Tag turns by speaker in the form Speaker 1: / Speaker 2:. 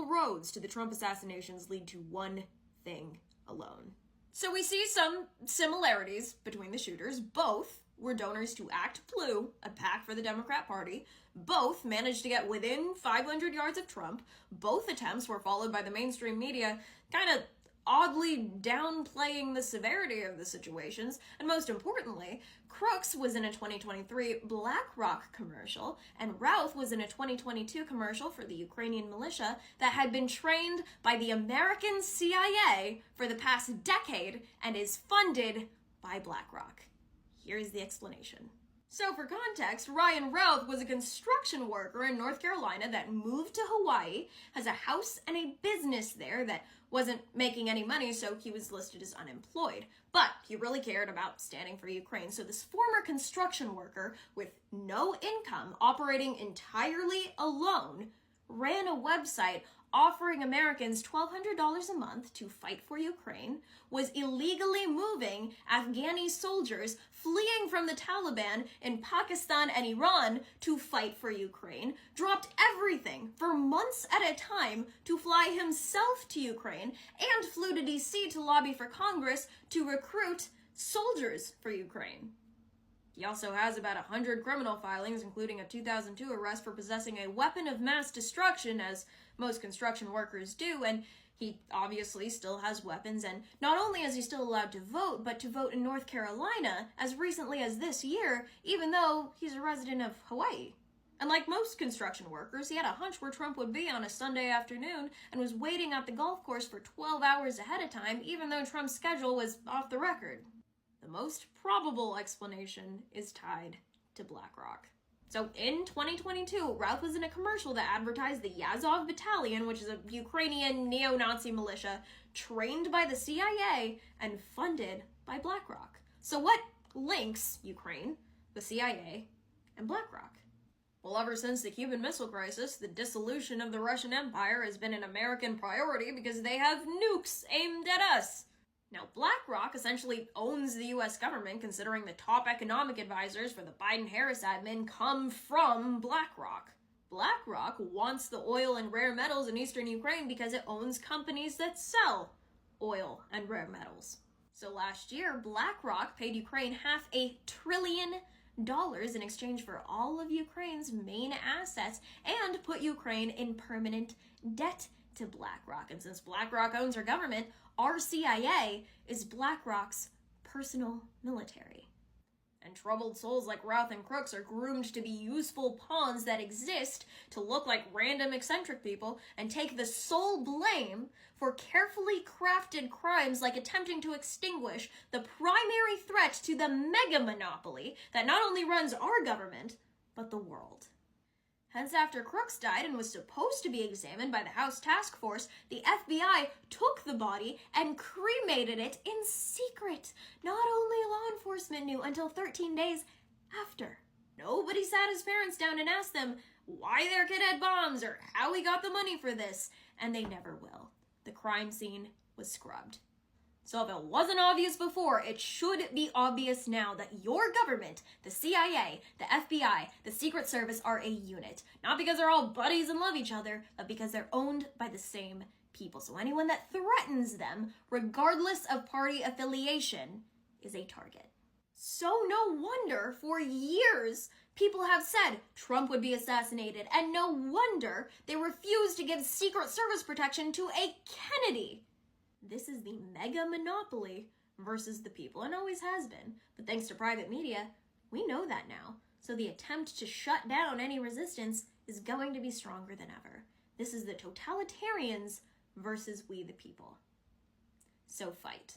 Speaker 1: roads to the Trump assassinations lead to one thing alone. So we see some similarities between the shooters. Both were donors to Act Blue, a PAC for the Democrat Party. Both managed to get within 500 yards of Trump. Both attempts were followed by the mainstream media kind of oddly downplaying the severity of the situations. And most importantly, Crooks was in a 2023 BlackRock commercial, and Routh was in a 2022 commercial for the Ukrainian militia that had been trained by the American CIA for the past decade and is funded by BlackRock. Here's the explanation. So for context, Ryan Routh was a construction worker in North Carolina that moved to Hawaii, has a house and a business there that wasn't making any money, so he was listed as unemployed. But he really cared about standing for Ukraine. So this former construction worker with no income, operating entirely alone, ran a website offering Americans $1,200 a month to fight for Ukraine, was illegally moving Afghani soldiers fleeing from the Taliban in Pakistan and Iran to fight for Ukraine, dropped everything for months at a time to fly himself to Ukraine, and flew to DC to lobby for Congress to recruit soldiers for Ukraine. He also has about 100 criminal filings, including a 2002 arrest for possessing a weapon of mass destruction, as most construction workers do, and he obviously still has weapons, and not only is he still allowed to vote, but to vote in North Carolina as recently as this year, even though he's a resident of Hawaii. And like most construction workers, he had a hunch where Trump would be on a Sunday afternoon and was waiting at the golf course for 12 hours ahead of time, even though Trump's schedule was off the record. The most probable explanation is tied to BlackRock. So in 2022, Routh was in a commercial that advertised the Yazov Battalion, which is a Ukrainian neo-Nazi militia trained by the CIA and funded by BlackRock. So what links Ukraine, the CIA, and BlackRock? Well, ever since the Cuban Missile Crisis, the dissolution of the Russian Empire has been an American priority because they have nukes aimed at us. Now, BlackRock essentially owns the U.S. government, considering the top economic advisors for the Biden-Harris admin come from BlackRock. BlackRock wants the oil and rare metals in eastern Ukraine because it owns companies that sell oil and rare metals. So last year, BlackRock paid Ukraine $500 billion in exchange for all of Ukraine's main assets and put Ukraine in permanent debt to BlackRock. And since BlackRock owns our government, our CIA is BlackRock's personal military. And troubled souls like Routh and Crooks are groomed to be useful pawns that exist to look like random eccentric people and take the sole blame for carefully crafted crimes like attempting to extinguish the primary threat to the mega monopoly that not only runs our government, but the world. Hence, after Crooks died and was supposed to be examined by the House Task Force, the FBI took the body and cremated it in secret. Not only law enforcement knew until 13 days after. Nobody sat his parents down and asked them why their kid had bombs or how he got the money for this, and they never will. The crime scene was scrubbed. So if it wasn't obvious before, it should be obvious now that your government, the CIA, the FBI, the Secret Service are a unit. Not because they're all buddies and love each other, but because they're owned by the same people. So anyone that threatens them, regardless of party affiliation, is a target. So no wonder for years people have said Trump would be assassinated, and no wonder they refused to give Secret Service protection to a Kennedy. This is the mega monopoly versus the people, and always has been. But thanks to private media, we know that now. So the attempt to shut down any resistance is going to be stronger than ever. This is the totalitarians versus we the people. So fight.